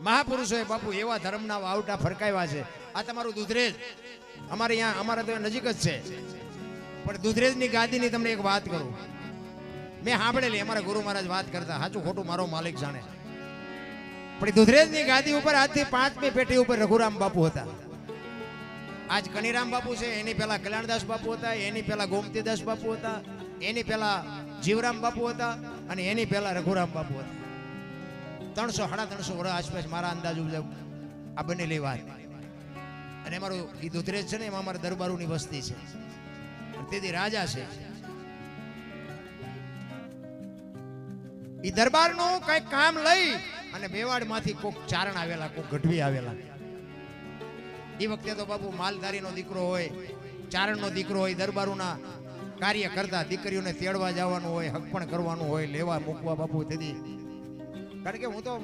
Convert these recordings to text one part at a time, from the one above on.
મહાપુરુષોએ બાપુ એવા ધર્મના વાવટા ફરકાવ્યા છે. આ તમારું દુધરેજ અમારે અહીંયા અમારા તો નજીક જ છે, પણ દુધરેજની ગાદીની તમને એક વાત કરું. મેં સાંભળેલી, અમારા ગુરુ મહારાજ વાત કરતા, સાચું ખોટું મારો માલિક જાણે. પણ દુધરેજની ગાદી ઉપર આજથી 5મી પેઢી ઉપર રઘુરામ બાપુ હતા. આજ કનીરામ બાપુ છે, એની પહેલા કલ્યાણદાસ બાપુ હતા, એની પહેલા ગોમતીદાસ બાપુ હતા, એની પહેલા જીવરામ બાપુ હતા, અને એની પહેલા રઘુરામ બાપુ હતા. 300-350 વર્ષ આસપાસ મારા અંદાજ મુજબ આ બનેલી વાત. અને અમારું એ દુધરેજ છે ને, એમાં અમારા દરબારોની વસ્તી છે. તેથી રાજા છે એ દરબારનું કઈ કામ લઈ અને મેવાડમાંથી કોક ચારણ આવેલા, કોક ગઢવી આવેલા. એ વખતે તો બાપુ માલધારીનો દીકરો હોય, ચારણનો દીકરો હોય, દરબારોના કાર્ય કરતા, દીકરીઓને તેડવા જવાનું હોય, હકપણ કરવાનું હોય, લેવા મૂકવા બાપુ. તેથી કારણ કે હું તો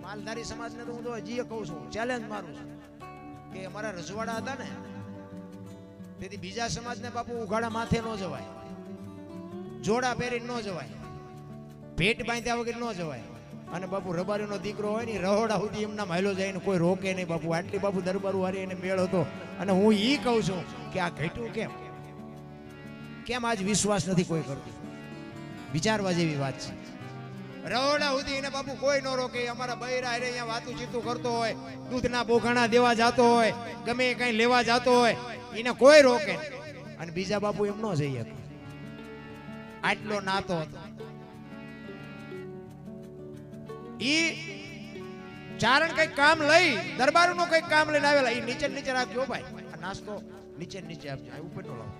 માલધારી સમાજને તો હું તો હજી કહું છું, ચેલેન્જ મારું છું કે અમારા રજવાડા હતા ને, તેથી બીજા સમાજને બાપુ ઉઘાડા માથે ન જવાય, જોડા પહેરી ન જવાય, ભેટ બાંધ્યા વગર ન જવાય. અને બાપુ રબારીનો દીકરો હોય ને, રહોડા સુધી એમના માયલો જાય ને કોઈ રોકે નહીં બાપુ. આટલી બાપુ દરબારું હારી એને મેળ હતો. અને હું ઈ કહું છું કે આ ઘટ્યું કેમ કેમ આજ વિશ્વાસ નથી કોઈ કરતું? વિચારવા જેવી વાત છે. રહોડા સુધી એને બાપુ કોઈ ન રોકે. અમારા બૈરા હારે અહીંયા વાતું ચીતું કરતો હોય, દૂધના બોઘાણા દેવા જતો હોય, ગમે કઈ લેવા જતો હોય, એને કોઈ રોકે. અને બીજા બાપુ એમ ન જઈ શકે. આટલો નાતો હતો. ઈ ચારણ કઈક કામ લઈ, દરબારનું કઈક કામ લઈને આવેલા. ઈ નીચે નીચે રાખજો ભાઈ, આ નાસ્તો નીચે નીચે આપજો, ઉપર નો લાવો.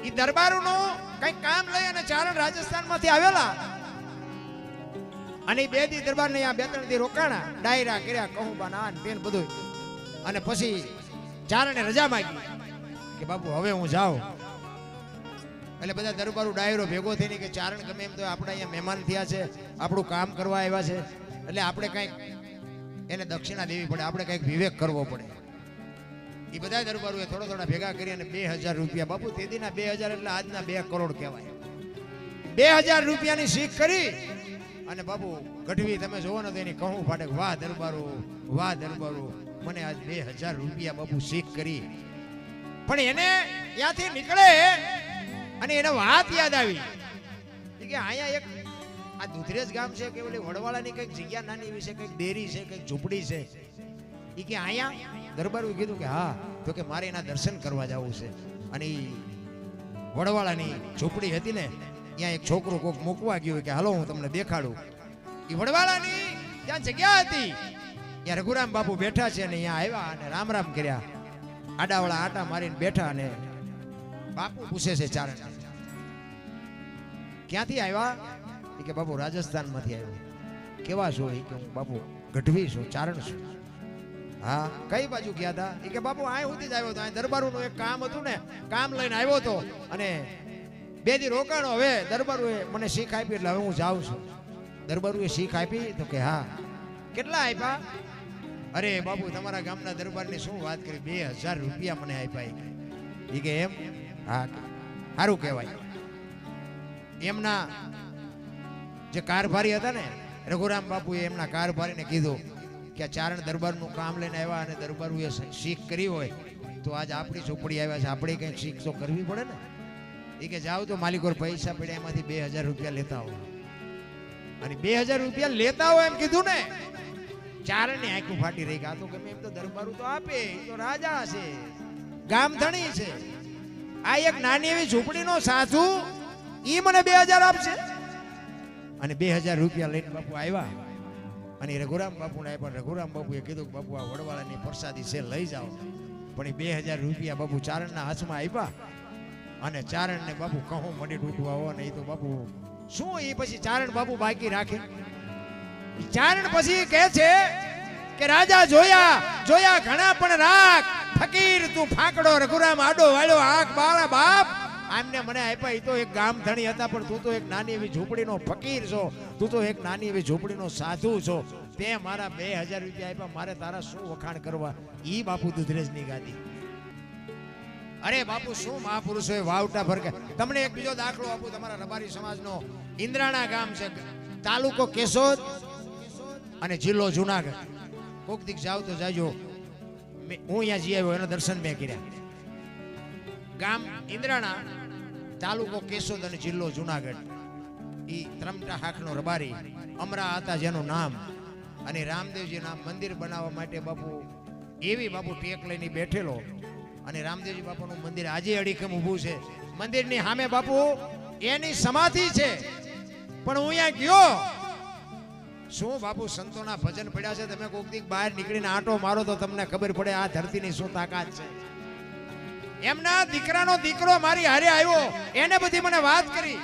ઈ દરબારનું કઈક કામ લઈ અને ચારણ રાજસ્થાનમાંથી આવેલા. અને 2 દી દરબારને અહીંયા 2-3 દી રોકાણા, ડાયરા કર્યા, કહું બાના તેન બધું. અને પછી ચારણે રજા માંગી કે બાપુ હવે હું જાઉં. એટલે બધા દરબારો ડાયરો ભેગો થઈને કે ચારણ ગમે એમ તો આપણે અહીંયા મહેમાન થયા છે, આપણું કામ કરવા આવ્યા છે, એટલે આપણે કંઈક એને દક્ષિણા દેવી પડે, આપણે કંઈક વિવેક કરવો પડે. એ બધા દરબારોએ થોડા ભેગા કરી અને 2000 રૂપિયા, બાપુ તેદીના 2000 એટલે આજના 2 કરોડ કહેવાય. 2000 રૂપિયાની શીખ કરી અને બાપુ ગઢવી તમે જોવો ને તો એની કહું ફાટે, વાહ દરબારો, વાહ દરબારો, મને આજ 2000 રૂપિયા બાપુ શીખ કરી. પણ એને ત્યાંથી નીકળે અને એને વાત યાદ આવી કે અહીંયા એક આ દુધરેજ ગામ છે કે ઓલી વડવાળાની કઈક જગ્યા નાની એવી છે, કઈક ડેરી છે, કઈક ઝૂંપડી છે. એ કે અહીંયા દરબારોએ કીધું કે હા, તો કે મારે એના દર્શન કરવા જવું છે. અને એ વડવાળાની ઝૂંપડી હતી ને, ત્યાં એક છોકરો કોક મૂકવા ગયો કે હાલો હું તમને દેખાડું. એ વડવાળાની ત્યાં જગ્યા હતી, ત્યાં રઘુરામ બાપુ બેઠા છે. અને અહીંયા આવ્યા અને રામ રામ કર્યા, આડાવાળા આટા મારીને બેઠા. અને બાપુ પૂછે છે ચારણ, ક્યાંથી આવ્યા? કે બાપુ રાજસ્થાનમાંથી આવ્યો. કેવા છો? કે હું બાપુ ગઢવી છું, ચારણ છું. હા, કઈ બાજુ ગયા હતા? કે બાપુ આ સુધી જ આવ્યો હતો, આ દરબારોનું એક કામ હતું ને, કામ લઈને આવ્યો હતો. અને 2 દી રોકાણો. હવે દરબારોએ મને શીખ આપી એટલે હવે હું જાઉં છું. દરબારોએ શીખ આપી? તો કે હા. કેટલા આપ્યા? અરે બાપુ તમારા ગામના દરબારની શું વાત કરી, 2000 રૂપિયા મને આપ્યા. એ કે એમ? હા, સારું કહેવાય. એમના જે કારભારી હતા ને, રઘુરામ બાપુએ એમના કારભારીને કીધું કે આ ચારણ દરબારનું કામ લઈને આવ્યા અને દરબારોએ શીખ કરી હોય તો આજ આપણી ઝૂંપડી આવ્યા છે, આપણે કંઈક શીખ તો કરવી પડે ને. એ કે જાઓ તો માલિકો પૈસા પડ્યા, એમાંથી 2000 રૂપિયા લેતા હો. અને 2000 રૂપિયા લેતા હોય એમ કીધું ને, ચારણની આંખું ફાટી રહી. આ તો ગમે એમ તો દરબારો તો આપે, એ તો રાજા છે, ગામ ધણી છે. આ એક નાની એવી ઝૂંપડીનો સાધુ ઈ મને 2000 આપશે? અને 2000 રૂપિયા લઈને બાપુ આવ્યા અને રઘુરામ બાપુને આપ્યા. રઘુરામ બાપુએ કીધું કે બાપુ આ વડવાળાની પ્રસાદી છે, લઈ જાઓ. પણ એ 2000 રૂપિયા બાપુ ચારણના હાથમાં આપ્યા. અને ચારણને બાપુ કહું મડી તૂટવા હો ને, એ તો બાપુ શું, એ પછી ચારણ બાપુ બાકી રાખે? ચારણ પછી કહે છે કે રાજા જોયા જોયા ઘણા પણ રાખ, ફકીર તું ફાંકડો. રઘુરામ આડો વાળ્યો આંખ બાળા બાપ, આમને મને આપ્યા. એ તો એક ગામ ધણી હતા, પણ તું તો એક નાની એવી ઝૂંપડીનો ફકીર છો, તું તો એક નાની એવી ઝૂંપડીનો સાધુ છો. તે મારા 2000 રૂપિયા આપ્યા, મારે તારા શું વખાણ કરવા? ઈ બાપુ દુધરેજની ગાદી. અરે બાપુ શું મહાપુરુષોએ વાવટા ફરકે. તમને એક બીજો દાખલો આપું. તમારા રબારી સમાજનો ઇન્દ્રાણા ગામ છે, તાલુકો કેશોદ, અને જિલ્લો જુનાગઢ. કોક દીક જાવ તો જાજો. હું અહીંયા જઈ આવ્યો, એના દર્શન મેં કર્યા. ગામ ઇન્દ્રાણા, તાલુકો કેશોદ અને જિલ્લો જુનાગઢ. ઈ ત્રમટા હાકનો રબારી અમરા હતા જેનું નામ. અને રામદેવજી ના મંદિર બનાવવા માટે બાપુ એવી બાપુ ટેક લઈને બેઠેલો. અને રામદેવજી બાપાનું મંદિર આજે અડીખમ ઊભું છે. મંદિરની સામે બાપુ એની સમાધિ છે. પણ હું અહીંયા ગયો, શું બાપુ સંતોના ભજન પડ્યા છે. તમે કોક દીક બહાર નીકળીને આંટો મારો તો તમને ખબર પડે આ ધરતીની શું તાકાત છે. એમના દીકરાનો દીકરો મારી હારે આવ્યો, એને બધી મને વાત કરી.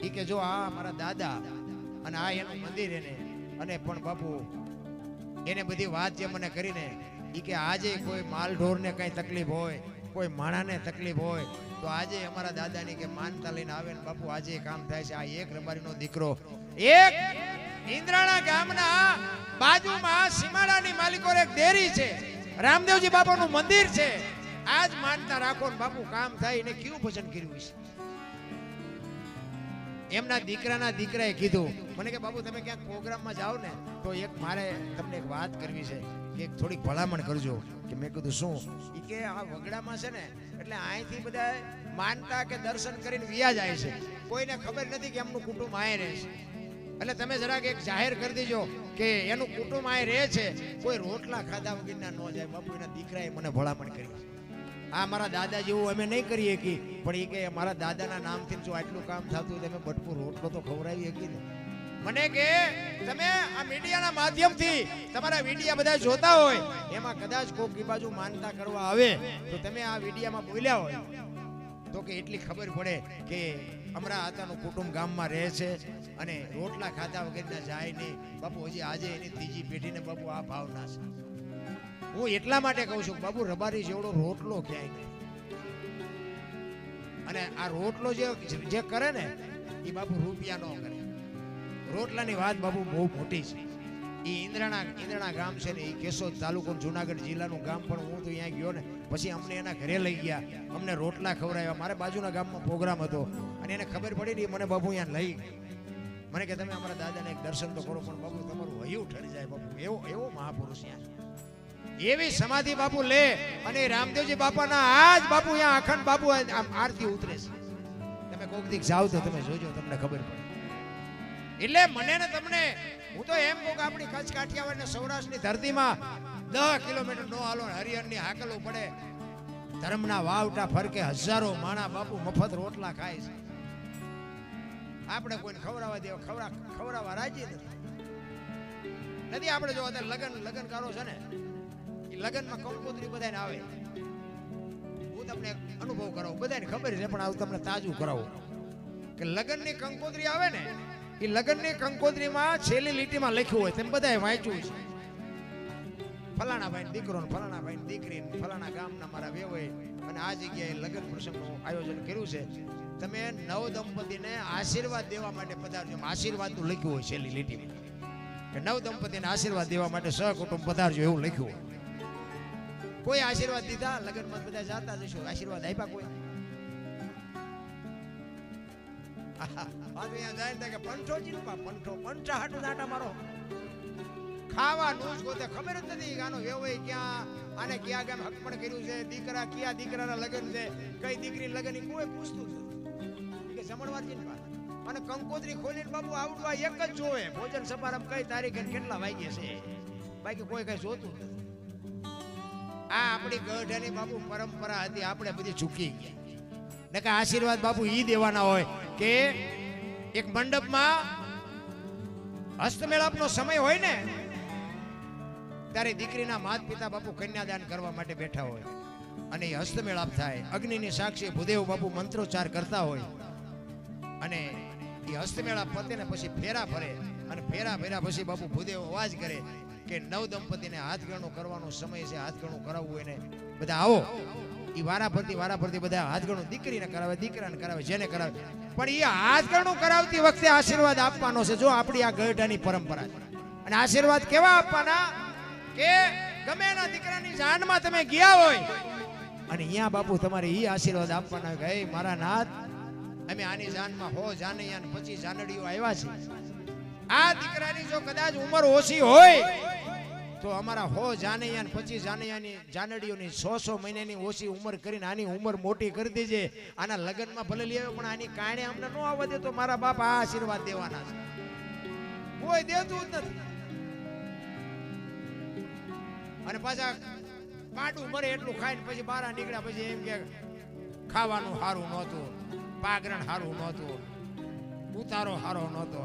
ઈ કે જો આ મારા દાદા અને આ એનું મંદિર એને, અને પણ બાપુ એને બધી વાત જે મને કરીને, ઈ કે આજે કોઈ માલ ઢોરને કઈ તકલીફ હોય, કોઈ માણાને તકલીફ હોય તો આજે અમારા દાદાની કે માનતા લઈને આવે ને બાપુ આજે કામ થાય છે. આ એક રબારીનો દીકરો, એક ઇન્દ્રાણા ગામના બાજુમાં સીમાડાની માલિકો એક ડેરી છે, રામદેવજી બાપાનું મંદિર છે. આજ માનતા રાખો ને બાપુ કામ થાય. એને કેવું ભજન કર્યું છે. એમના દીકરાના દીકરાએ કીધું મને કે બાપુ તમે ક્યાંક પ્રોગ્રામમાં જાઓ ને તો એક મારે તમને એક વાત કરવી છે કે થોડીક ભલામણ કરજો. કે મેં કીધું શું? ઈ કે આ વગડામાં છે ને એટલે અહીંથી બધા માનતા કે દર્શન કરીને વિયા જાય છે, કોઈને ખબર નથી કે એમનું કુટુંબ અહીં રહે છે. એટલે તમે જરાક એક જાહેર કરી દેજો કે એનું કુટુંબ અહીં રહે છે, કોઈ રોટલા ખાધા વગરના ન જાય. બાપુ એના દીકરાએ મને ભલામણ કરી. આ મારા દાદા જેવું અમે નહીં કરીએ કે, પણ એ કે મારા દાદાના નામથી જો આટલું કામ થતું તમે બટકું રોટલો તો ખવડાવી શકી ને. મને કે તમે આ મીડિયાના માધ્યમથી તમારા વિડીયા બધા જોતા હોય, એમાં કદાચ કોક બાજુ માનતા કરવા આવે તો તમે આ વિડીયામાં બોલ્યા હોય તો કે એટલી ખબર પડે કે અમરા આતાનું કુટુંબ ગામમાં રહે છે અને રોટલા ખાધા વગરના જાય નહીં. બાપુ હજી આજે એની ત્રીજી પેઢીને બાપુ આ ભાવના છે. હું એટલા માટે કહું છું બાપુ રબારી જેવડો રોટલો ક્યાંય નહીં. અને આ રોટલો જે કરે ને એ બાપુ રૂપિયા નો કરે. રોટલાની વાત બાપુ બહુ મોટી છે. એ ઇન્દ્રાણા ગામ છે ને, એ કેશોદ તાલુકો જુનાગઢ જિલ્લાનું ગામ. પણ હું તો અહીંયા ગયો ને પછી અમને એના ઘરે લઈ ગયા, અમને રોટલા ખવડાવ્યા. મારે બાજુના ગામમાં પ્રોગ્રામ હતો અને એને ખબર પડી ને મને બાપુ અહીંયા લઈ મને કે તમે અમારા દાદાને એક દર્શન તો કરો. પણ બાપુ તમારું હૈયું ઠરી જાય બાપુ, એવો મહાપુરુષ અહીંયા. એવી સમાધિ બાપુ લે અને રામદેવજી બાપાના આજ બાપુ અહીંયા અખંડ બાપુ આરતી ઉતરે છે. તમે કોક દીક જાવ તો તમે જોજો, તમને ખબર પડે. એટલે મને ને તમને હું તો એમ કહું કે આપણી કચ્છ કાઠિયાવાડ ને સૌરાષ્ટ્રની ધરતીમાં 10 કિલોમીટર નો હાલો હરિહરની હાકલું પડે, ધર્મના વાવટા ફરકે હજારો માણા બાપુ મફત રોટલા ખાય છે. આપણે કોઈને ખવડાવવા દેવા ખવડાવવા રાજી નથી. આપણે જો અત્યારે લગન કરો છે ને, લગનમાં કંકોત્રી બધાને આવે. હું તમને અનુભવ કરાવું, બધાને ખબર છે પણ આવું તમને તાજું કરાવું કે લગનની કંકોત્રી આવે ને, એ લગનની કંકોત્રીમાં છેલ્લી લીટીમાં લખ્યું હોય, તેમ બધાએ વાંચ્યું છે ફલાણા ભાઈ દીકરો ને ફલાણા ભાઈ દીકરી ને ફલાણા ગામના મારા વેવાય અને આ જગ્યાએ લગન પ્રસંગનું આયોજન કર્યું છે. તમે નવ દંપતીને આશીર્વાદ દેવા માટે પધારજો. આશીર્વાદનું લખ્યું હોય છેલ્લી લીટીમાં કે નવ દંપતીને આશીર્વાદ દેવા માટે સહકુટુંબ પધારજો, એવું લખ્યું હોય. કોઈ આશીર્વાદ દીધા? લગનમાં બધા જાતા જશો, આશીર્વાદ આપ્યા કોઈ? ખાવાનું જ ગોતે, ખબર જ નથી આનો વેવાય ક્યાં, આને ક્યાં ગામ હકમણ કર્યું છે, દીકરા ક્યાં દીકરાના લગ્ન છે, કઈ દીકરી લગ્ન, કોઈ પૂછતું નથી કે જમણવારજી ની વાત. અને કંકોત્રી ખોલીને બાપુ આવડવા એક જ જોવે, ભોજન સમારંભ કઈ તારીખે કેટલા વાગ્યે છે, બાકી કોઈ કઈ જોતું નથી. આ આપણી ગઢની બાપુ પરંપરા હતી, આપણે બધી ચૂકી ગયા. ને કે આશીર્વાદ બાપુ ઈ દેવાના હોય કે એક મંડપમાં હસ્તમેળાપનો સમય હોય ને ત્યારે દીકરીના માતા પિતા બાપુ કન્યાદાન કરવા માટે બેઠા હોય અને એ હસ્તમેળાપ થાય. અગ્નિની સાક્ષી ભૂદેવ બાપુ મંત્રોચ્ચાર કરતા હોય અને એ હસ્તમેળાપ પતે ને પછી ફેરા ફરે અને ફેરા ફેરા પછી બાપુ ભૂદેવ અવાજ કરે કે નવ દંપતીને હાથગણું કરવાનો સમય છે, હાથગણું કરાવવું હોય ને બધા આવો. એ વારા ફરતી બધા હાથગણું દીકરીને કરાવે, દીકરાને કરાવે, જેને કરાવે. પણ એ હાથગણું કરાવતી વખતે આશીર્વાદ આપવાનો છે. જો આપણી આ ગઢાની પરંપરા છે. અને આશીર્વાદ કેવા આપવાના કે ગમે એના દીકરાની જાનમાં તમે ગયા હોય અને અહીંયા બાપુ તમારે એ આશીર્વાદ આપવાના કે હે મારા નાથ, અમે આની જાનમાં 100 જાનૈયા ને 25 જાનડીઓ આવ્યા છે આ દીકરાની જો કદાચ ઉંમર ઓછી હોય તો અમારા 100 જાનૈયા ને 25 જાનૈયાની જાનડીઓની 100 મહિનાની ઓછી ઉંમર કરીને આની ઉંમર મોટી કરી દેજે. આના લગ્નમાં ભલે લઈ આવે પણ આની કારણે અમને ન આવવા દે તો મારા બાપ આ આશીર્વાદ દેવાના છે. કોઈ દેતું જ નથી. અને પાછા પાડું મરે એટલું ખાઈને પછી બહાર નીકળ્યા પછી એમ કે ખાવાનું સારું નહોતું, પાગરણ સારું નહોતું, ઉતારો સારો નહોતો.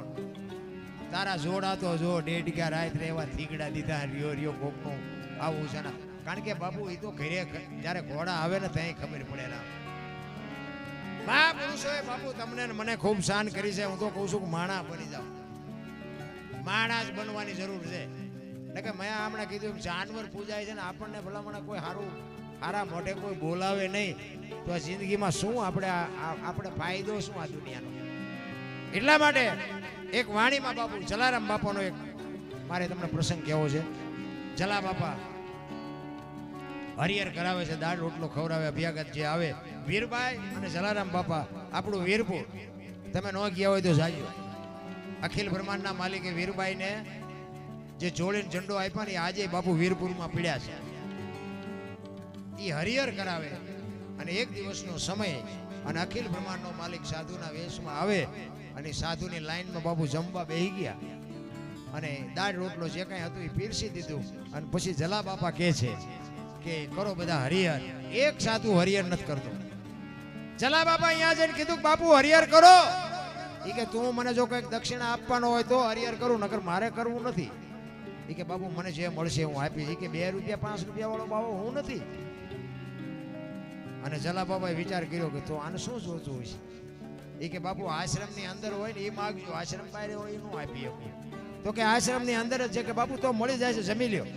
તારા જોડા તો જો ડેઢ રાત રહેવા થીગડા દીધા રિયો રિયો કોકનું આવું છે ને. કારણ કે બાપુ એ તો ઘરે જ્યારે ઘોડા આવે ને ત્યાં ખબર પડે ના. મહાપુરુષોએ બાપુ તમને મને ખૂબ શાન કરી છે. હું તો કહું છું કે માણા બની જાઓ. માણા જ બનવાની જરૂર છે. કે મેં હમણાં કીધું જાનવર પૂજાય છે ને આપણને ભલામણ કોઈ સારા મોઢે કોઈ બોલાવે નહીં તો આ જિંદગીમાં શું આપણે ફાયદો શું આ દુનિયાનો. એટલા માટે એક વાણીમાં બાપુ જલારામ બાપાનો એક મારે તમને પ્રસંગ કહેવો છે. જલા બાપા હરિહર કરાવે છે, દાળ રોટલો ખવડાવે, અભ્યાગત જે આવે વીરબાઈ અને જલારામ બાપા આપણું વીરપુર તમે ન ગયા હોય તો જાજો. અખિલ બ્રહ્માંડના માલિકે વીરબાઈને જે જોડીને ઝંડો આપ્યા ને આજે બાપુ વીરપુરમાં પીડ્યા છે. એ હરિહર કરાવે અને એક દિવસનો સમય અને અખિલ બ્રહ્માંડનો માલિક સાધુના વેશમાં આવે અને સાધુની લાઈનમાં બાપુ જમવા બેહી ગયા અને દાળ રોટલો જે કાંઈ હતું એ પીરસી દીધું. અને પછી જલા બાપા કહે છે કે કરો બધા હરિહર. એક સાધુ હરિહર નથી કરતો. જલા બાપા અહીંયા જઈને કીધું કે બાપુ હરિહર કરો. એ કે તું મને જો કંઈક દક્ષિણા આપવાનો હોય તો હરિહર કરું, નકર મારે કરવું નથી. એ કે બાપુ મને જે મળશે હું આપીશ. એ કે 2 રૂપિયા 5 રૂપિયા વાળો બાબો હું નથી. અને જલા બાબાએ વિચાર કર્યો કે તો આને શું જોતું હોય છે. એ કે બાપુ આશ્રમની અંદર હોય ને એ માગજો, આશ્રમ બહાર હોય એનું આપી શકું. તો કે આશ્રમની અંદર જ છે કે બાપુ તો મળી જાય છે, જમી લ્યો.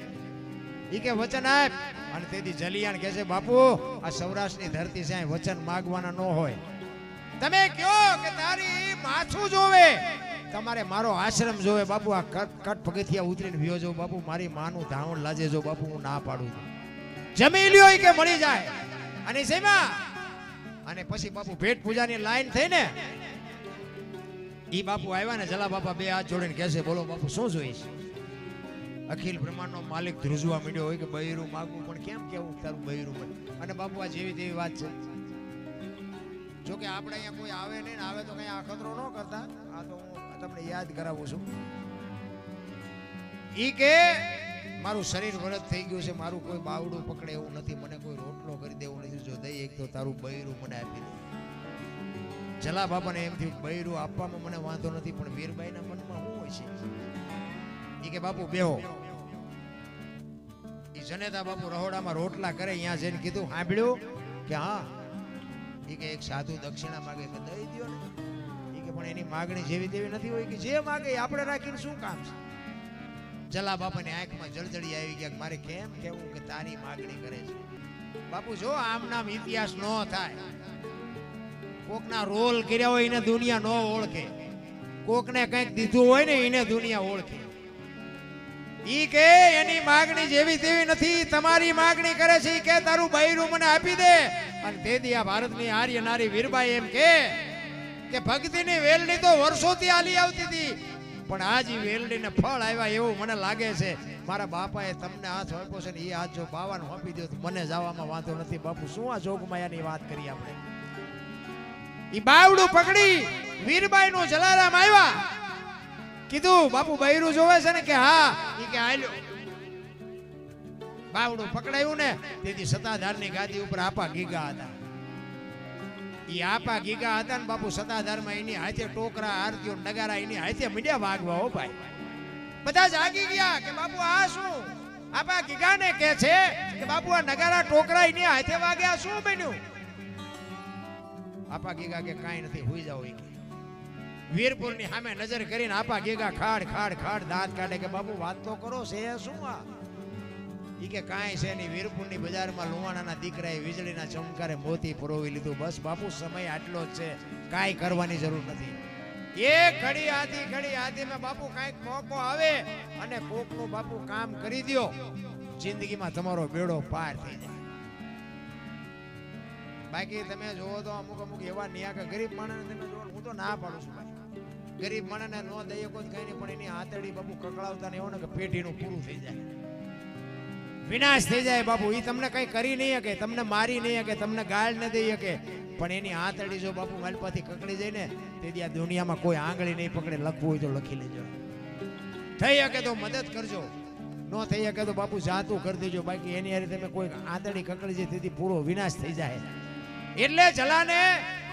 એ કે વચન આપ. અને તેથી જલિયાણ કહે છે બાપુ આ સૌરાષ્ટ્રની ધરતી છે, વચન માગવાના ન હોય. તમે કહો કે તારી માથું જોવે, તમારે મારો આશ્રમ જોવે. બાપુ આ કટ પગથિયા ઉતરીને વિયો જો બાપુ, મારી માનું ધાવણ લાજે જો બાપુ, હું ના પાડું. જમી લ્યો કે મળી જાય. અને સેમાં અને પછી બાપુ ભેટ પૂજાની લાઈન થઈ ને ઈ બાપુ આવ્યા ને જલા બાપા 2 હાથ જોડીને કહે છે બોલો બાપુ શું જોઈશ. અખિલ બ્રહ્માંડનો માલિક ધ્રુજવા માંડ્યો હોય કે બૈરું માગવું પણ કેમ કેવું તારું બૈરું બને. અને બાપુ આ જેવી તેવી વાત છે. જો કે આપણે અહીંયા કોઈ આવે નહીં ને આવે તો કઈ અખતરો ન કરતા. આ તો હું તમને યાદ કરાવું છું. ઈ કે મારું શરીર વરદ થઈ ગયું છે, મારું કોઈ બાવડું પકડે એવું નથી, મને કોઈ રોટલો કરી દેવું નથી. જો દઈ એક તો તારું બૈરું મને આપી દે. જલા બાપાને એમ થયું બૈરું આપવામાં મને વાંધો નથી પણ વીરબાઈના મનમાં શું હોય છે. ઈ કે બાપુ બેહો. ઈ જનેતા બાપુ રહોડામાં રોટલા કરે. અહીંયા જઈને કીધું સાંભળ્યું કે હા. ઈ કે એક સાધુ દક્ષિણા માગે કે દઈ દો ને. ઈ કે પણ એની માગણી જેવી તેવી નથી હોય કે જે માગે આપણે રાખીને શું કામ છે. જલા બાપાની આંખમાં જળજળી આવી ગયા. મારે કેમ કેવું કે તારી માગણી કરે છે. બાપુ જો આમ નામ ઇતિહાસ ન થાય. કોકના રોલ કર્યા હોય એને દુનિયા ન ઓળખે, કોકને કંઈક દીધું હોય ને એને દુનિયા ઓળખે. ઈ કે એની માગણી જેવી તેવી નથી, તમારી માગણી કરે છે. કે તારું બૈરું મને આપી દે. અને તેથી આ ભારતની આર્ય નારી વીરબાઈ એમ કે ભક્તિની વેલણી તો વર્ષોથી આલી આવતી હતી પણ આજ ઈ વેલડીને ફળ આવ્યા એવું મને લાગે છે. મારા બાપાએ તમને હાથ આપ્યો છે ને એ હાથ જો બાવાને આપી દો તો મને જવામાં વાંધો નથી. બાપુ શું આ જોગમાયાની વાત કરી આપણે. ઈ બાવડું પકડી વીરબાઈ નું જલારામ આવ્યા. કીધું બાપુ બૈરું જોવે છે ને કે હા. ઈ કે આલ્યો. બાવડું પકડાયું ને તેથી સતાધારની ગાદી ઉપર આપા ગીગા હતા. ઈ આપા ગીગા હતા ને બાપુ સતાધારમાં એની હાથે ટોકરા આરતીઓ નગારા એની હાથે મીડિયા વાગવા. હો ભાઈ બધા જાગી ગયા કે બાપુ આ શું. આપા ગીગાને કહે છે કે બાપુ આ નગારા ટોકરા એની હાથે વાગ્યા શું બન્યું. આપા ગીગા કે કાંઈ નથી, હોઈ જાવ. વીરપુરની સામે નજર કરીને આપા ગીગા ખાડ ખાડ ખાડ દાંત કાઢે કે બાપુ વાત તો કરો છે શું આ. ઈ કે કાંઈ છે નહીં. વીરપુરની બજારમાં લુવાણાના દીકરાએ વીજળીના ચમકારે મોતી પરોવી લીધું. બસ બાપુ સમય આટલો જ છે, કાંઈ કરવાની જરૂર નથી. એક ઘડી આધી બાપુ કાંઈક મોકો આવે અને કોકનું બાપુ કામ કરી દ્યો, જિંદગીમાં તમારો બેડો પાર થઈ જાય. બાકી તમે જોવો તો અમુક એવા નિયા કે ગરીબ માણસને તમે જોવો, હું તો ના પાડું છું ભાઈ. ગરીબ માણસને નો દઈએ કોઈ કઈ નહીં, પણ એની આતડી બાપુ કકળાવતા ને એવો ને કે પેઢીનું પૂરું થઈ જાય, વિનાશ થઈ જાય બાપુ. એ તમને કઈ કરી નહીં શકે, તમને મારી નહીં શકે, તમને ગાળ ન દઈ શકે, પણ એની આતડી જો બાપુ માલપાથી કકડી જાય ને તેથી આ દુનિયામાં કોઈ આંગળી નહીં પકડે. લખવું હોય તો લખી લેજો, થઈ શકે તો મદદ કરજો, નો થઈ શકે તો બાપુ જાતું કરી દેજો. બાકી એની હારે તમે કોઈ આંતડી કકડી જાય તેથી પૂરો વિનાશ થઈ જાય. એટલે જલાને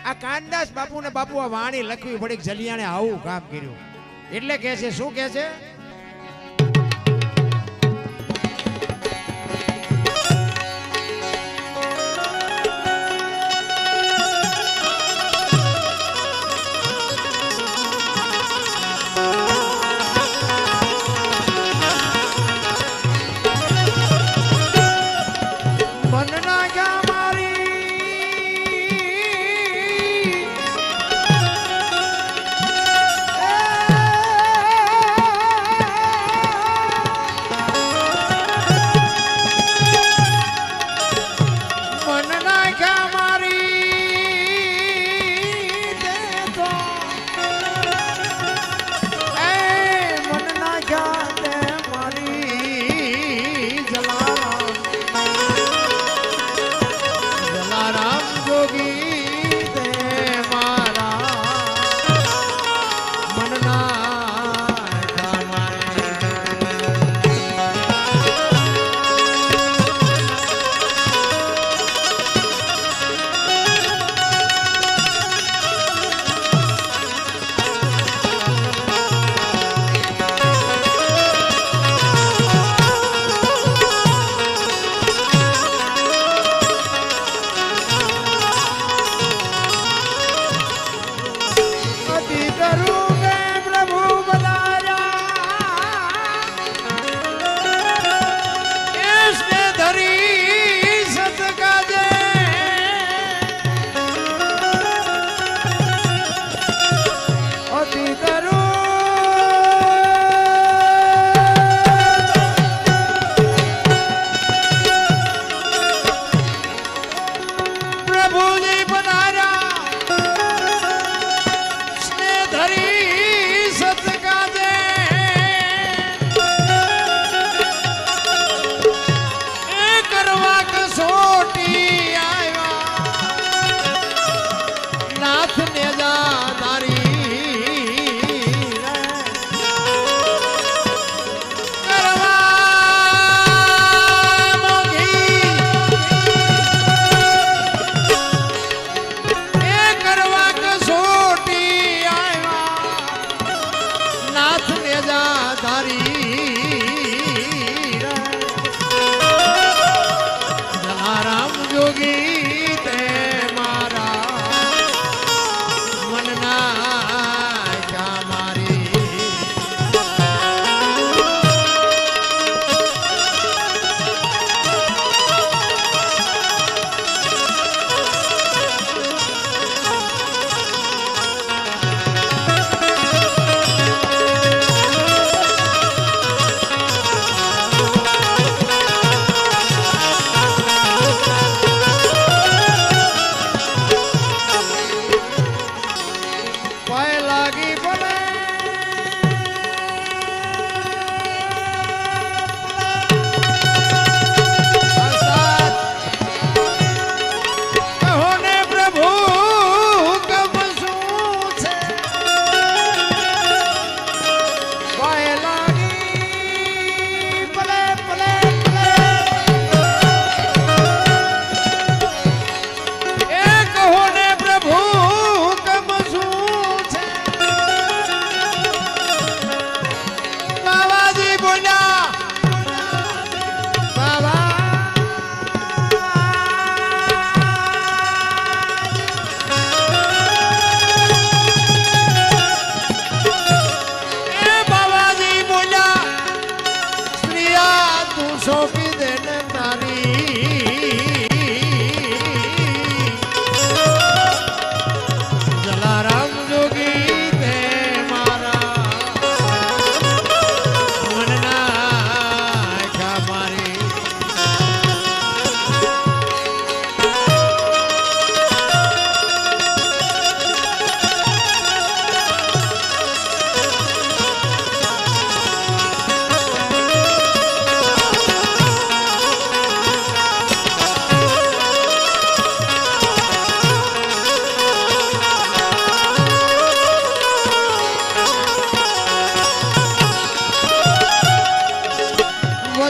આ કાનદાસ બાપુ ને બાપુ આ વાણી લખવી પડી, જલિયાને આવું કામ કર્યું. એટલે કે છે, શું કે છે?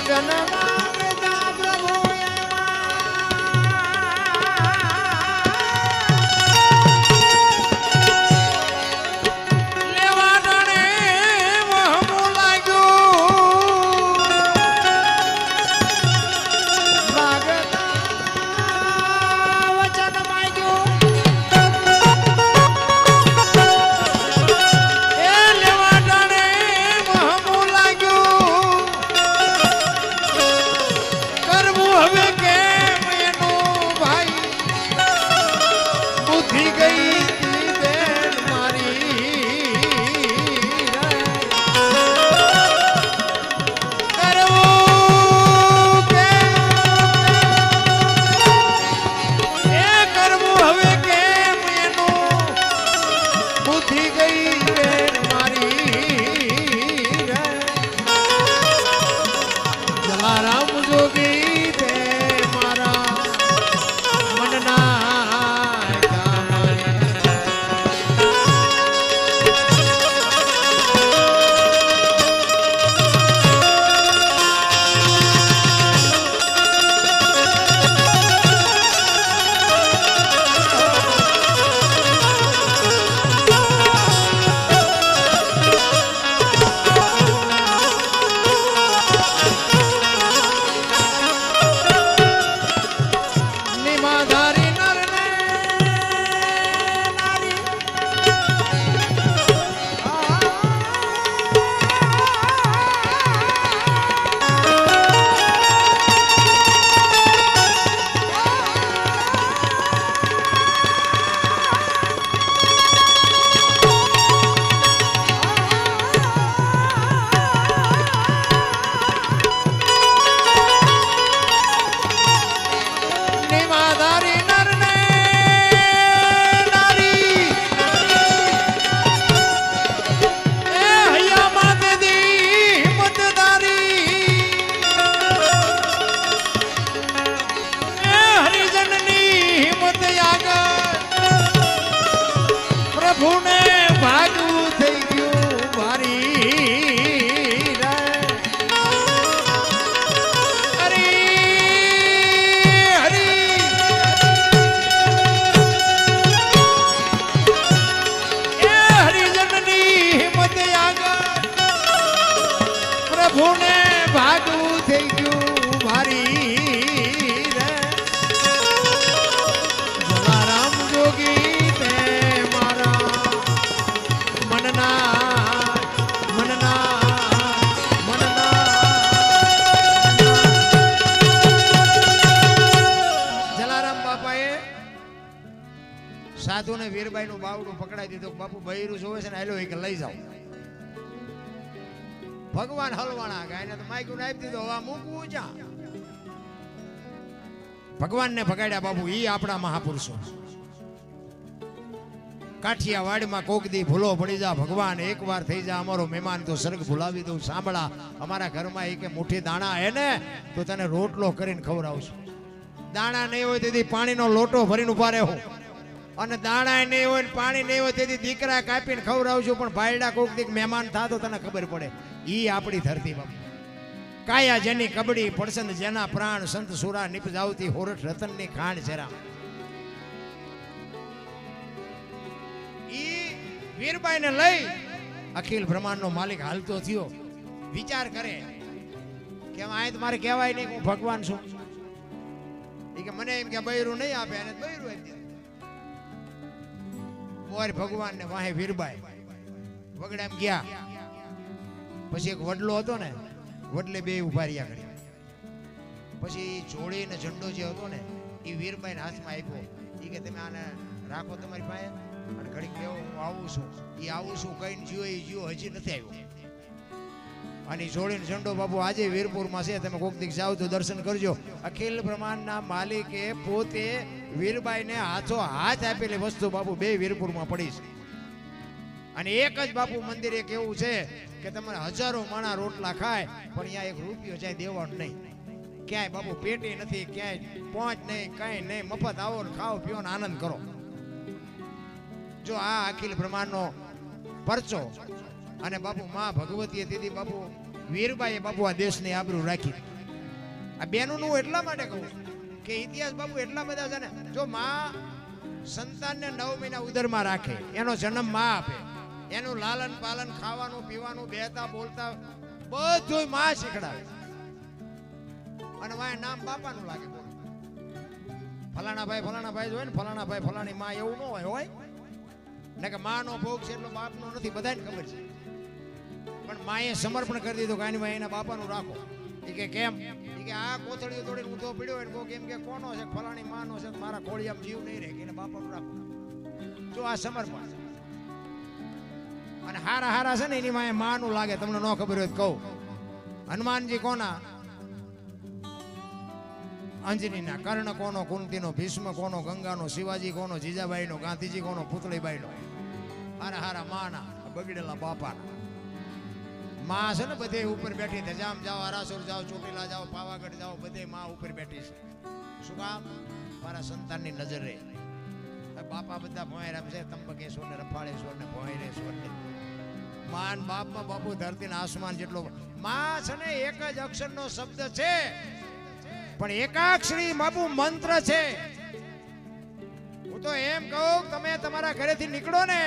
વચન માંગતા પ્રભુ લેવા ટાણે વહમું લાગ્યું માંગતા વચન માંગ્યું એ લેવા ટાણે વહમું લાગ્યું કરવું હવે કેમ એનું ભાઈ બુદ્ધિ ગઈ તી બેન મારી કરવું હવે કેમ એનું બુદ્ધિ ગઈ બેન મારી જલારામ જોગી તે મારા મનના નિમાધારી નરને નારી નિમાધારી નરને નારી એ હૈયા માતે દી હિંમતદારી એ હરિજનની હિંમત આગળ પ્રભુને ભાગવું થઈ ગયું મારી પ્રભુને ભાગવું થઈ ગયું મારી જલારામ જોગી તે મારા મનના જલારામ બાપાએ સાધુને વીરબાઈ નું બાવડું પકડાઈ દીધું બાપુ બૈરું જોવે છે ને આલો એક લઈ જાઓ ભગવાન હલવાણા ગાયને તો માઈકું આપી દીધો હવે મૂકવું જા ભગવાનને ભગાડ્યા બાપુ ઈ આપણા મહાપુરુષો કાઠિયાવાડમાં કોક દી ભૂલો પડી જા ભગવાન એકવાર થઈ જા અમારો મહેમાન તો સ્વર્ગ ભૂલાવી દઉં સાંભળા અમારા ઘરમાં એ કે મુઠ્ઠી દાણા હે ને તો તને રોટલો કરીને ખવડાવશું દાણા નહીં હોય તેથી પાણીનો લોટો ભરીને ઉભા રહેવું અને દાણા નહીં હોય ને પાણી નહીં હોય તેથી દીકરા કાપીને ખવડાવશું પણ ભાઈડા કોક દીક મહેમાન થા તો તને ખબર પડે ઈ આપણી ધરતી બાપુ કાયા જેની કબડી પડસંદ જેના પ્રાણ સંત સુરા નિપજાવતી હોરઠ રતનની ખાણ જરા ઈ વીરબાઈને લઈ અખિલ બ્રહ્માંડનો માલિક હાલતો થયો વિચાર કરે કે આ મારે કહેવાય નહીં હું ભગવાન છું એ કે મને એમ કે બૈરું નહીં આપે અને બૈરું આપી દે મોર ભગવાન ને વાહે વીરબાઈ વગડામ ગયા પછી એક વડલો હતો ને વડલે બે ઉભા રહ્યા ઘડી પછી જોડી ને ઝંડો જે હતો ને એ વીરબાઈ ના હાથમાં આપ્યો એ કે તમે આને રાખો તમારી પાસે અને ઘડીક બેવો હું આવું છું એ આવું છું કહીને જીવો એ જીવો હજી નથી આવ્યો અને જોડીને ઝંડો બાપુ આજે વીરપુરમાં છે તમે કોક દીક જાઓ તો દર્શન કરજો અખિલ બ્રહ્માંડના માલિકે પોતે વીરબાઈને હાથો હાથ આપેલી વસ્તુ બાપુ બે વીરપુરમાં પડી છે અને એક જ બાપુ મંદિર એક એવું છે કે તમારે હજારો માણા રોટલા ખાય પણ અહીંયા એક રૂપિયો જાય દેવાનો નહીં ક્યાંય બાપુ પેટી નથી ક્યાંય પહોંચ નહીં કઈ નહીં મફત આવો ખાઓ પીઓ ને આનંદ કરો જો આ અખિલ બ્રહ્માંડનો પરચો અને બાપુ માં ભગવતીએ દીદી બાપુ વીરબાઈએ બાપુ આ દેશની આબરૂ રાખી. આ બેનોનું એટલા માટે કહું કે ઇતિહાસ બાપુ એટલા બધા છે ને, જો માં સંતાનને 9 મહિના ઉદરમાં રાખે, એનો જન્મ માં આપે, એનું લાલન પાલન, ખાવાનું પીવાનું, બેહતા બોલતા બધું માં શીખડાવે, અને વાય નામ બાપાનું લાગે. ફલાણા ભાઈ જોય ને, ફલાણા ભાઈ ફલાણી માં, એવું ન હોય ને કે માનો ભોગ છે એટલો બાપનો નથી, બધાને ખબર છે. પણ માએ સમર્પણ કરી દીધું કે આની એના બાપાનું રાખો. એ કે કેમ? એ કે આ કોથળીઓ તોડીને ઊંધો પડ્યો હોય ને કેમ કે કોનો છે, ફલાણી માનો છે, મારા ખોળિયામાં જીવ નહીં રહે, કે એને બાપાનું રાખો. જો આ સમર્પણ. અને હારા છે ને એની માએ માનું લાગે. તમને ન ખબર હોય તો કહું, હનુમાનજી કોના? અંજનીના. કર્ણ કોનો? કુંતીનો. ભીષ્મ કોનો? ગંગાનો. શિવાજી કોનો? જીજાબાઈનો. ગાંધીજી કોનો? પુતળીબાઈનો. હારા માના, બગડેલા બાપાના. માં છે ને બધે ઉપર બેઠી છે. જામ જાઓ, આરાસુર જાઓ, ચોટીલા જાઓ, પાવાગઢ જાઓ, બધે માં ઉપર બેઠી છે. શું કામ? મારા સંતાનની નજર રહે. બાપા બધા ભોંયરામ છે, તંબકેશ્વર ને રફાળેશ્વર ને ભોંયરેશ્વર ને. માન બાપમાં બાપુ ધરતી ને આસમાન જેટલો. માં છે ને એક જ અક્ષરનો શબ્દ છે, પણ એકાક્ષરી બાપુ મંત્ર છે. હું તો એમ કહું, તમે તમારા ઘરેથી નીકળો ને,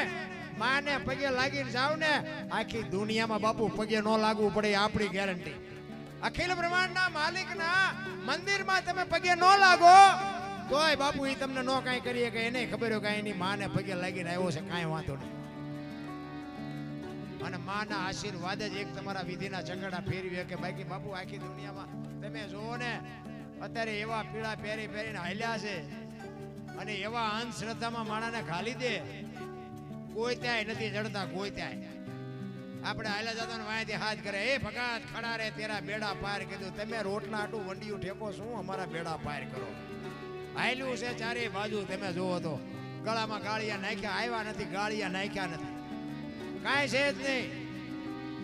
માને પગે લાગીને જાવ ને, આખી દુનિયામાં બાપુ પગે ન લાગવું પડે, આપણી ગેરંટી. અખિલ બ્રહ્માંડના માલિકના મંદિરમાં તમે પગે ન લાગો તોય બાપુ એ તમને ન કાંઈ કરીએ, કે એને ખબર હોય કે એની માને પગે લાગીને આવ્યો છે, કાંઈ વાંધો નહીં. અને માના આશીર્વાદ જ એક તમારા વિધિના ચંગડા ફેરવી કે બાકી બાપુ આખી દુનિયામાં તમે જોવો ને, અત્યારે એવા પીળા પહેરીને હાલ્યા છે, અને એવા અંધશ્રદ્ધામાં માણાને ઘાલી દે, કોઈ ત્યાંય નથી જડતા, કોઈ ત્યાંય. આપણે હાલ્યા જતા ને વાંયથી હાથ કરે, એ ભગાત ખડા રે તેરા બેડા પાર. કીધું તમે રોટલા આટું વંડિયું ઠેકો, શું અમારા બેડા પાર કરો? હાલ્યું છે ચારે બાજુ. તમે જોવો તો ગળામાં ગાળિયા નાખ્યા, આવ્યા નથી, ગાળિયા નાખ્યા નથી, કાંઈ છે જ નહીં.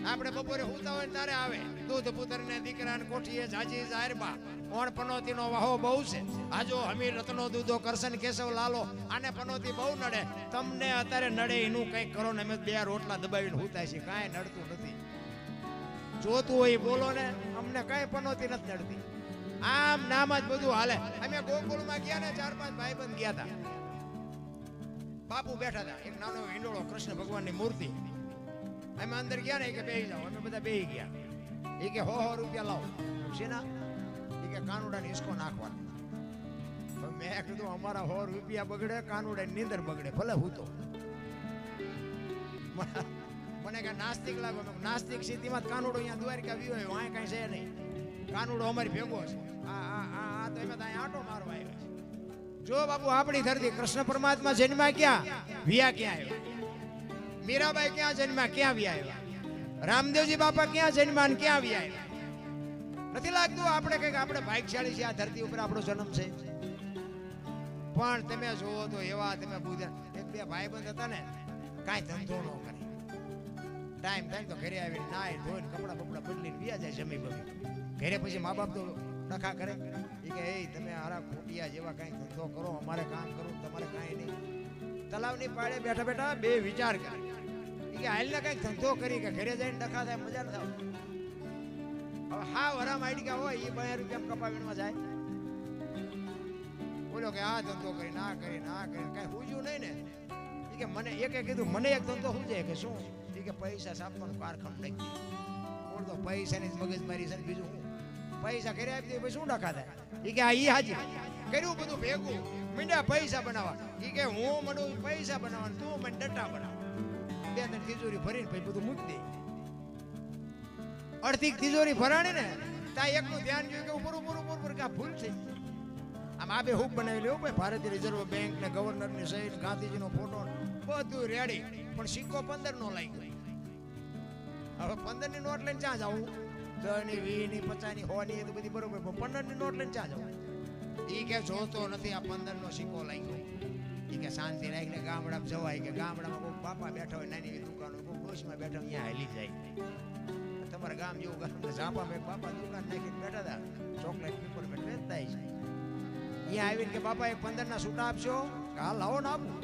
આપણે બપોરે હુતા હોય તારે આવે. દૂધ પુત્ર ને દીકરા ને કોઠીએ જાજી જાહેરબા. ઓણ પનોતી નો વાહો બહુ છે. આજો હમીર રત્નો દૂધો કરશન કેશવ લાલો. આને પનોતી બહુ નડે. તમને અત્યારે નડે એનું કંઈક કરો ને. અમે 2 રોટલા દબાવીને હુતા છીએ, કાંઈ નડતું નથી. જોતું હોય બોલો ને, અમને કાંઈ પનોતી નથી નડતી. આમ નામ જ બધું હાલે. અમે ગોકુળમાં ગયા ને, 4-5 ભાઈબંધ ગયા હતા. બાપુ બેઠા હતા, એક નાનો હિંડોળો કૃષ્ણ ભગવાનની મૂર્તિ. અમે અંદર ગયા ને, કે બેહી જાઓ. અમે બધા બેહી ગયા. એ કે 100 રૂપિયા લાવો. શેના? એ કે કાનુડાની હિસકો નાખવાનો. મેં કીધું અમારા 100 રૂપિયા બગડે, કાનુડાની નીંદર બગડે, ભલે હું તો. મને કે નાસ્તિક લાગો. નાસ્તિક સ્થિતિમાં કાનુડો અહીંયા દ્વારકા આવ્યો હોય, વાંય કાંઈ છે નહીં. કાનુડો અમારી ભેગો છે. આ તો એમાં ત્યાં આટો મારવા આવ્યો છે. જો બાપુ આપણી ધરતી કૃષ્ણ પરમાત્મા જન્મ્યા ક્યાં? વિયા ક્યાં આવ્યા? મીરાબાઈ ક્યાં જન્મ્યા? ક્યાં વિયા આવ્યા? રામદેવજી બાપા ક્યાં જન્મ્યા ને ક્યાં વિયા આવ્યા? નથી લાગતું આપણે કઈક આપણે ભાગ્યશાળી છે, આ ધરતી ઉપર આપણો જન્મ છે. પણ તમે જોવો તો એવા તમે બુધા 1-2 ભાઈબંધ હતા ને, કાંઈ ધંધો ન કરે. ટાઈમ થાય તો ઘરે આવીને નાય ધોઈને કપડા બપડા બદલીને વ્યા જાય જમી બમી. ઘરે પછી મા બાપ તો ડખા કરે. એ કે એ તમે હારા ખોટિયા જેવા કાંઈ ધંધો કરો, અમારે કામ કરવું, તમારે કાંઈ નહીં. તલાવની પાળે બેઠા બેઠા 2 વિચાર કરે. એ કે હાલને કાંઈક ધંધો કરી, કે ઘરે જઈને ડખા થાય, મજા ન થાય. હવે હા વરામ આઈડી કા હોય, એ 2 રૂપિયા કપાવીમાં જાય. બોલો કે આ ધંધો કરી, ના કરી, ના કરી, કાંઈ પૂછ્યું નહીં ને. એ કે મને એકે કીધું, મને એક ધંધો શું છે? કે શું? એ કે પૈસા છાપવાનું કારખાનું લઈ બોલ. તો પૈસાની મગજમારી છે, બીજું શું? પૈસા ઘરે આપી દે પછી શું ડખા થાય? એ કે આ ઈ હાજી કર્યું બધું ભેગું, મીંડા પૈસા બનાવવા. એ કે હું મળું પૈસા બનાવવાનું, તું મને ડટ્ટા બનાવ. 2-3 તિજોરી ભરીને પછી બધું મૂકી દે. અડધી તિજોરી ભરાણી ને ત્યાં એકનું ધ્યાન જોયું કે ઉપર કા ભૂલ થઈ. આમ આ 2 હુક બનાવી લેવું ભાઈ. ભારતીય રિઝર્વ બેંક ને ગવર્નર ની સહી, ગાંધીજી નો ફોટો, બધું રેડી. પણ સિક્કો 15 નો લાગ્યો. હવે 15 ની નોટ લઈને ક્યાં જવું? 10 ની 20 ની 50 ની 100 ની એ તો બધી બરોબર, પણ 15 ની નોટ લઈને ક્યાં જવું? એ કે જોતો નથી, આ 15 નો સિક્કો લાગ્યો. એ કે શાંતિ રાખીને ગામડામાં જવાય. કે ગામડામાં કોઈ બાપા બેઠા હોય, નાની એવી દુકાન હોય, કોઈ ડોશમાં બેઠા અહીંયા હાલી જાય. તમારા ગામ જેવું ગામ ઝાપામાં એક બાપા દુકાન નાખીને બેઠા હતા, ચોકલેટ પીપરમેન્ટ વેચતા છે. અહીંયા આવીને કે બાપા એક 15 ના છૂટા આપશો? હા લાવો ને આપું.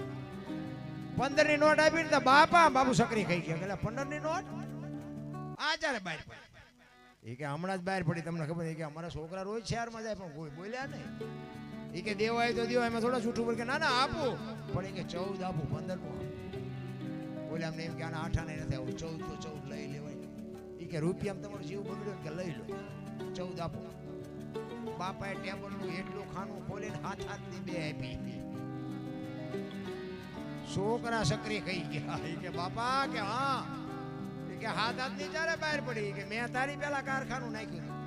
15 ની નોટ આપી ને તો બાપા બાપુ સકરી ખાઈ ગયા. એટલે 15 ની નોટ આ ચારે બહાર પડી. એ કે હમણાં જ બહાર પડી, તમને ખબર કે અમારા છોકરા રોજ શહેરમાં જાય પણ કોઈ બોલ્યા નહીં. એ કે દેવાય તો દેવાય, એમાં થોડા છૂટું પડે કે ના ના આપું, પણ એ કે 14 આપું 15 નું બોલ્યા અમને એમ કે આના 8 આને નથી આવું, 14 તો 14 લઈ લેવાય. એ કે રૂપિયામાં તમારો જીવ બગડ્યો કે લઈ લો, 14 આપો. બાપાએ ટેબલ નું એટલું ખાનું ખોલીને હાથ ની બે આપી. છોકરા સકરી ખાઈ ગયા. એ કે બાપા કે હા, એ કે હાથ ની ચારે બહાર પડી કે મેં તારી પેલા કારખાનું નાખ્યું હતું,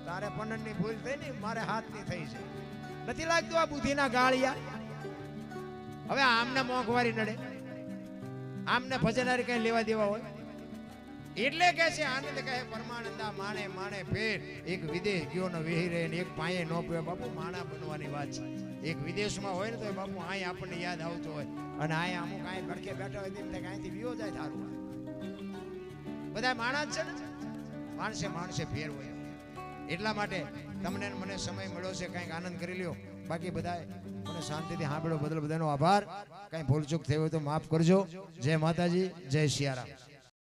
તારે 15 ની ભૂલ થઈ ને મારે હાથ ની થઈ છે. નથી લાગતું આ બુદ્ધિના ગાળિયા? હવે આમને મોંઘવારી નડે, આમને ભજનારી કઈ લેવા દેવા હોય? એટલે કે છે આનંદ કહે પરમાનંદા માણે માણે ફેર, એક વિદેશ ગયો ને વેહી રહે ને એક પાયે નો પીવે. બાપુ માણા બનવાની વાત છે. એક વિદેશમાં હોય ને તો બાપુ અહીં આપણને યાદ આવતો હોય, અને અહીં અમુક અહીં ગડકે બેઠા હોય તેમ અહીંથી વિયો જાય થારું. બધા માણા જ છે ને, માણસે માણસે ફેર હોય. એટલા માટે તમને મને સમય મળ્યો છે, કંઈક આનંદ કરી લ્યો. બાકી બધા મને શાંતિથી સાંભળો બદલ બધાનો આભાર. કંઈ ભૂલચૂક થઈ હોય તો માફ કરજો. જય માતાજી, જય સિયારામ.